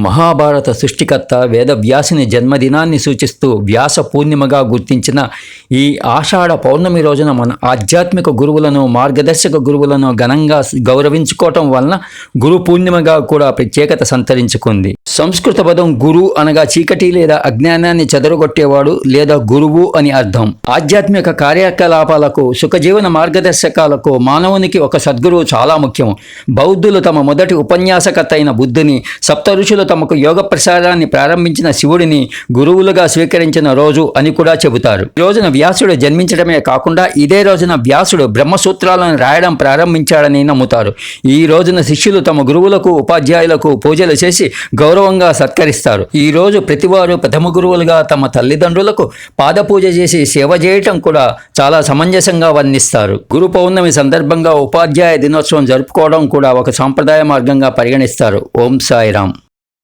మహాభారత సృష్టికర్త వేదవ్యాసుని జన్మదినాన్ని సూచిస్తూ వ్యాస పూర్ణిమగా గుర్తించిన ఈ ఆషాఢ పౌర్ణమి రోజున మన ఆధ్యాత్మిక గురువులను, మార్గదర్శక గురువులను ఘనంగా గౌరవించుకోవటం వలన గురు పూర్ణిమగా కూడా ప్రత్యేకత సంతరించుకుంది. సంస్కృత పదం గురు అనగా చీకటి లేదా అజ్ఞానాన్ని చెదరగొట్టేవాడు లేదా గురువు అని అర్థం. ఆధ్యాత్మిక కార్యకలాపాలకు, సుఖజీవన మార్గదర్శకాలకు మానవునికి ఒక సద్గురువు చాలా ముఖ్యం. బౌద్ధులు తమ మొదటి ఉపన్యాసకర్త అయిన బుద్ధుని, సప్త ఋషులు తమకు యోగ ప్రసారాన్ని ప్రారంభించిన శివుడిని గురువులుగా స్వీకరించిన రోజు అని కూడా చెబుతారు. ఈ రోజున వ్యాసుడు జన్మించడమే కాకుండా ఇదే రోజున వ్యాసుడు బ్రహ్మసూత్రాలను రాయడం ప్రారంభించాడని నమ్ముతారు. ఈ రోజున శిష్యులు తమ గురువులకు, ఉపాధ్యాయులకు పూజలు చేసి గౌరవంగా సత్కరిస్తారు. ఈ రోజు ప్రతివారు ప్రథమ గురువులుగా తమ తల్లిదండ్రులకు పాదపూజ చేసి సేవ చేయటం కూడా చాలా సమంజసంగా వర్ణిస్తారు. గురు పౌర్ణమి సందర్భంగా ఉపాధ్యాయ దినోత్సవం జరుపుకోవడం కూడా ఒక సాంప్రదాయ మార్గంగా పరిగణిస్తారు. ఓం సాయిరాం.